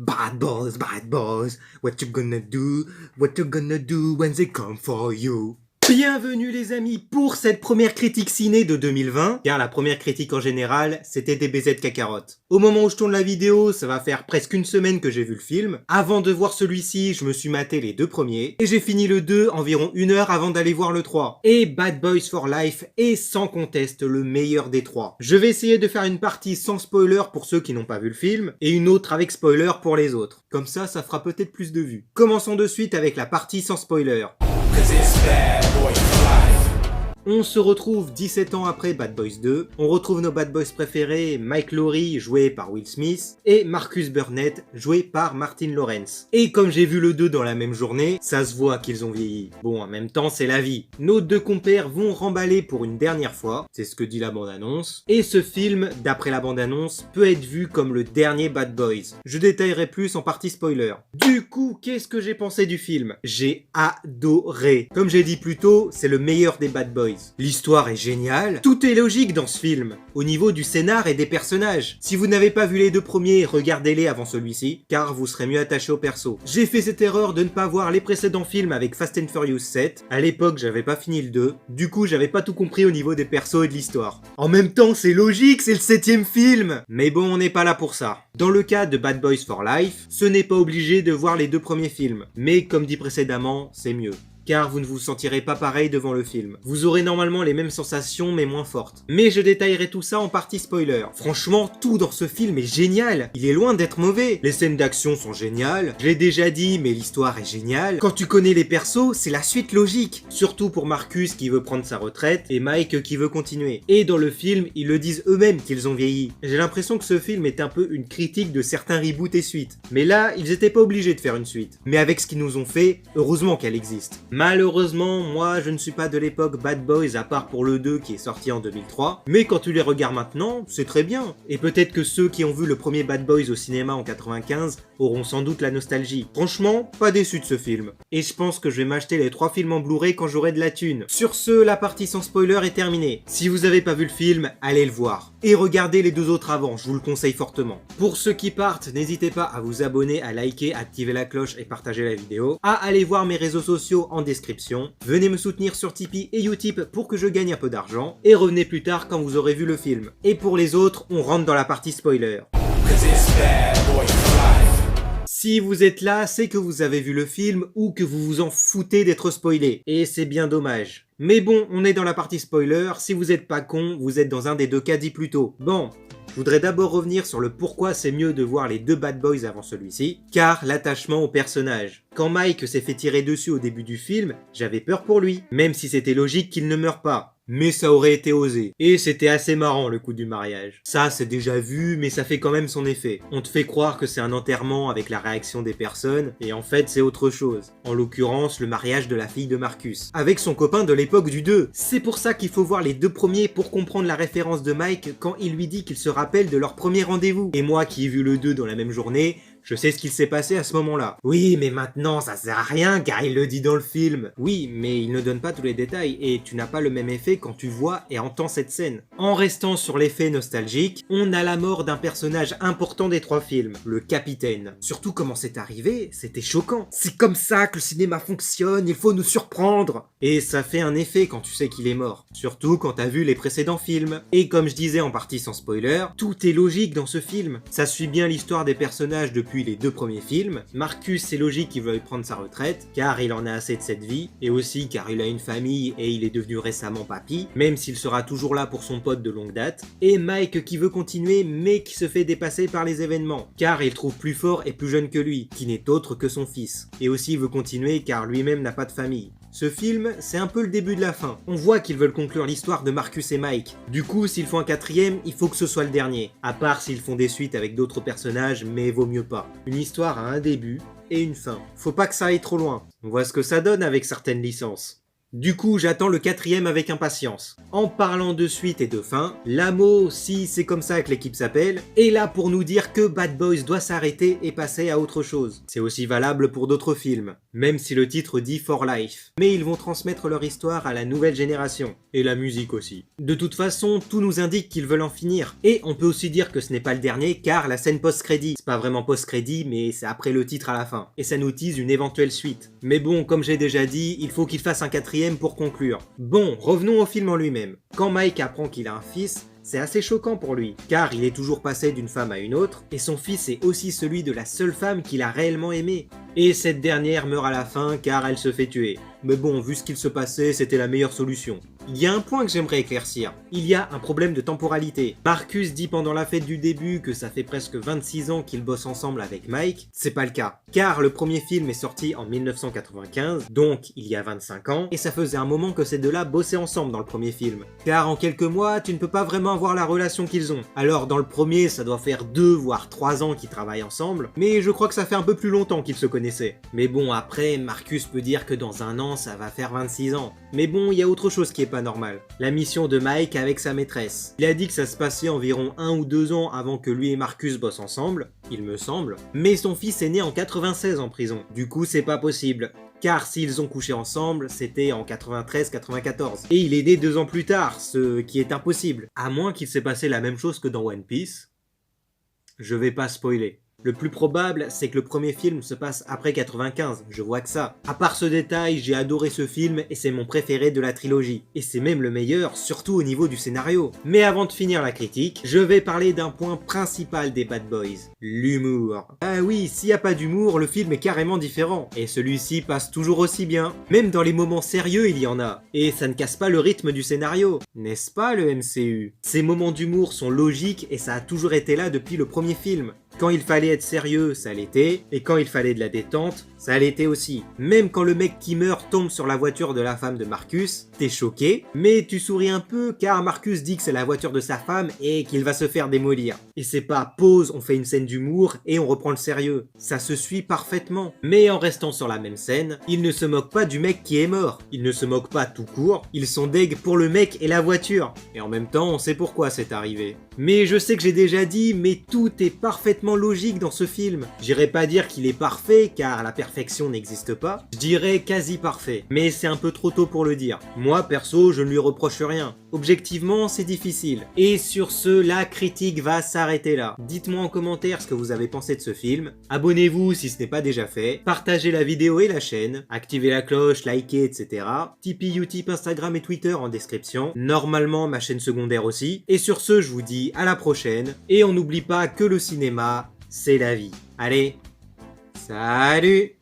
Bad boys, what you gonna do? What you gonna do when they come for you? Bienvenue les amis pour cette première critique ciné de 2020, car la première critique en général, c'était des baisers de cacarotte. Au moment où je tourne la vidéo, ça va faire presque une semaine que j'ai vu le film. Avant de voir celui-ci, je me suis maté les deux premiers, et j'ai fini le 2 environ 1 heure avant d'aller voir le 3. Et Bad Boys for Life est sans conteste le meilleur des trois. Je vais essayer de faire une partie sans spoiler pour ceux qui n'ont pas vu le film, et une autre avec spoiler pour les autres. Comme ça fera peut-être plus de vues. Commençons de suite avec la partie sans spoiler. On se retrouve 17 ans après Bad Boys 2, on retrouve nos Bad Boys préférés, Mike Lowrey joué par Will Smith et Marcus Burnett joué par Martin Lawrence. Et comme j'ai vu le 2 dans la même journée, ça se voit qu'ils ont vieilli. Bon, en même temps c'est la vie. Nos deux compères vont remballer pour une dernière fois, c'est ce que dit la bande-annonce, et ce film, d'après la bande-annonce, peut être vu comme le dernier Bad Boys. Je détaillerai plus en partie spoiler. Du coup, qu'est-ce que j'ai pensé du film? J'ai adoré. Comme j'ai dit plus tôt, c'est le meilleur des Bad Boys. L'histoire est géniale, tout est logique dans ce film, au niveau du scénar et des personnages. Si vous n'avez pas vu les deux premiers, regardez-les avant celui-ci, car vous serez mieux attaché au perso. J'ai fait cette erreur de ne pas voir les précédents films avec Fast and Furious 7, à l'époque j'avais pas fini le 2, du coup j'avais pas tout compris au niveau des persos et de l'histoire. En même temps c'est logique, c'est le 7ème film. Mais bon, on n'est pas là pour ça. Dans le cas de Bad Boys for Life, ce n'est pas obligé de voir les deux premiers films, mais comme dit précédemment, c'est mieux. Car vous ne vous sentirez pas pareil devant le film. Vous aurez normalement les mêmes sensations mais moins fortes. Mais je détaillerai tout ça en partie spoiler. Franchement, tout dans ce film est génial. Il est loin d'être mauvais. Les scènes d'action sont géniales. Je l'ai déjà dit, mais l'histoire est géniale. Quand tu connais les persos, c'est la suite logique. Surtout pour Marcus qui veut prendre sa retraite et Mike qui veut continuer. Et dans le film, ils le disent eux-mêmes qu'ils ont vieilli. J'ai l'impression que ce film est un peu une critique de certains reboots et suites. Mais là, ils étaient pas obligés de faire une suite. Mais avec ce qu'ils nous ont fait, heureusement qu'elle existe. Malheureusement, moi je ne suis pas de l'époque Bad Boys à part pour le 2 qui est sorti en 2003, mais quand tu les regardes maintenant, c'est très bien. Et peut-être que ceux qui ont vu le premier Bad Boys au cinéma en 95 auront sans doute la nostalgie. Franchement, pas déçu de ce film. Et je pense que je vais m'acheter les 3 films en Blu-ray quand j'aurai de la thune. Sur ce, la partie sans spoiler est terminée. Si vous avez pas vu le film, allez le voir. Et regardez les 2 autres avant, je vous le conseille fortement. Pour ceux qui partent, n'hésitez pas à vous abonner, à liker, activer la cloche et partager la vidéo, à aller voir mes réseaux sociaux en description. Venez me soutenir sur Tipeee et Utip pour que je gagne un peu d'argent, et revenez plus tard quand vous aurez vu le film. Et pour les autres, on rentre dans la partie spoiler. Si vous êtes là, c'est que vous avez vu le film ou que vous vous en foutez d'être spoilé, et c'est bien dommage. Mais bon, on est dans la partie spoiler, si vous êtes pas con, vous êtes dans un des deux cas dit plus tôt. Bon, je voudrais d'abord revenir sur le pourquoi c'est mieux de voir les 2 Bad Boys avant celui-ci, car l'attachement au personnage. Quand Mike s'est fait tirer dessus au début du film, j'avais peur pour lui, même si c'était logique qu'il ne meure pas. Mais ça aurait été osé. Et c'était assez marrant le coup du mariage. Ça c'est déjà vu, mais ça fait quand même son effet. On te fait croire que c'est un enterrement avec la réaction des personnes, et en fait c'est autre chose. En l'occurrence, le mariage de la fille de Marcus. Avec son copain de l'époque du 2. C'est pour ça qu'il faut voir les 2 premiers pour comprendre la référence de Mike quand il lui dit qu'il se rappelle de leur premier rendez-vous. Et moi qui ai vu le 2 dans la même journée, je sais ce qu'il s'est passé à ce moment-là. Oui, mais maintenant, ça sert à rien car il le dit dans le film. Oui, mais il ne donne pas tous les détails et tu n'as pas le même effet quand tu vois et entends cette scène. En restant sur l'effet nostalgique, on a la mort d'un personnage important des 3 films, le capitaine. Surtout comment c'est arrivé, c'était choquant. C'est comme ça que le cinéma fonctionne, il faut nous surprendre. Et ça fait un effet quand tu sais qu'il est mort. Surtout quand t'as vu les précédents films. Et comme je disais en partie sans spoiler, tout est logique dans ce film. Ça suit bien l'histoire des personnages depuis les 2 premiers films. Marcus, c'est logique qu'il veuille prendre sa retraite, car il en a assez de cette vie, et aussi car il a une famille et il est devenu récemment papy, même s'il sera toujours là pour son pote de longue date. Et Mike qui veut continuer, mais qui se fait dépasser par les événements, car il trouve plus fort et plus jeune que lui, qui n'est autre que son fils. Et aussi veut continuer car lui-même n'a pas de famille. Ce film, c'est un peu le début de la fin. On voit qu'ils veulent conclure l'histoire de Marcus et Mike. Du coup, s'ils font un 4ème, il faut que ce soit le dernier. À part s'ils font des suites avec d'autres personnages, mais vaut mieux pas. Une histoire a un début et une fin. Faut pas que ça aille trop loin. On voit ce que ça donne avec certaines licences. Du coup, j'attends le 4ème avec impatience. En parlant de suite et de fin, Lamo, si c'est comme ça que l'équipe s'appelle, est là pour nous dire que Bad Boys doit s'arrêter et passer à autre chose. C'est aussi valable pour d'autres films, même si le titre dit For Life. Mais ils vont transmettre leur histoire à la nouvelle génération. Et la musique aussi. De toute façon, tout nous indique qu'ils veulent en finir. Et on peut aussi dire que ce n'est pas le dernier, car la scène post-crédit, c'est pas vraiment post-crédit, mais c'est après le titre à la fin. Et ça nous tease une éventuelle suite. Mais bon, comme j'ai déjà dit, il faut qu'il fasse un 4ème pour conclure. Bon, revenons au film en lui-même. Quand Mike apprend qu'il a un fils, c'est assez choquant pour lui, car il est toujours passé d'une femme à une autre, et son fils est aussi celui de la seule femme qu'il a réellement aimée. Et cette dernière meurt à la fin car elle se fait tuer. Mais bon, vu ce qu'il se passait, c'était la meilleure solution. Il y a un point que j'aimerais éclaircir. Il y a un problème de temporalité. Marcus dit pendant la fête du début que ça fait presque 26 ans qu'ils bossent ensemble avec Mike. C'est pas le cas. Car le premier film est sorti en 1995, donc il y a 25 ans, et ça faisait un moment que ces deux-là bossaient ensemble dans le premier film. Car en quelques mois, tu ne peux pas vraiment voir la relation qu'ils ont. Alors dans le premier, ça doit faire 2 voire 3 ans qu'ils travaillent ensemble, mais je crois que ça fait un peu plus longtemps qu'ils se connaissaient. Mais bon, après, Marcus peut dire que dans un an, ça va faire 26 ans. Mais bon, il y a autre chose qui est pas normal. La mission de Mike avec sa maîtresse. Il a dit que ça se passait environ 1 ou 2 ans avant que lui et Marcus bossent ensemble, il me semble. Mais son fils est né en 96 en prison. Du coup, c'est pas possible. Car s'ils ont couché ensemble, c'était en 93-94. Et il est né 2 ans plus tard, ce qui est impossible. À moins qu'il s'est passé la même chose que dans One Piece. Je vais pas spoiler. Le plus probable, c'est que le premier film se passe après 95, je vois que ça. À part ce détail, j'ai adoré ce film et c'est mon préféré de la trilogie. Et c'est même le meilleur, surtout au niveau du scénario. Mais avant de finir la critique, je vais parler d'un point principal des Bad Boys. L'humour. Ah oui, s'il n'y a pas d'humour, le film est carrément différent. Et celui-ci passe toujours aussi bien. Même dans les moments sérieux, il y en a. Et ça ne casse pas le rythme du scénario. N'est-ce pas le MCU? Ces moments d'humour sont logiques et ça a toujours été là depuis le premier film. Quand il fallait être sérieux, ça l'était, et quand il fallait de la détente, ça l'était aussi. Même quand le mec qui meurt tombe sur la voiture de la femme de Marcus, t'es choqué, mais tu souris un peu car Marcus dit que c'est la voiture de sa femme et qu'il va se faire démolir. Et c'est pas pause, on fait une scène d'humour et on reprend le sérieux. Ça se suit parfaitement. Mais en restant sur la même scène, il ne se moque pas du mec qui est mort. Il ne se moque pas tout court, ils sont deg pour le mec et la voiture. Et en même temps, on sait pourquoi c'est arrivé. Mais je sais que j'ai déjà dit, mais tout est parfaitement logique dans ce film. J'irai pas dire qu'il est parfait, car la perfection n'existe pas. Je dirais quasi parfait. Mais c'est un peu trop tôt pour le dire. Moi, perso, je ne lui reproche rien. Objectivement, c'est difficile. Et sur ce, la critique va s'arrêter là. Dites-moi en commentaire ce que vous avez pensé de ce film. Abonnez-vous si ce n'est pas déjà fait. Partagez la vidéo et la chaîne. Activez la cloche, likez, etc. Tipeee, Utip, Instagram et Twitter en description. Normalement, ma chaîne secondaire aussi. Et sur ce, je vous dis à la prochaine. Et on n'oublie pas que le cinéma, c'est la vie. Allez, salut!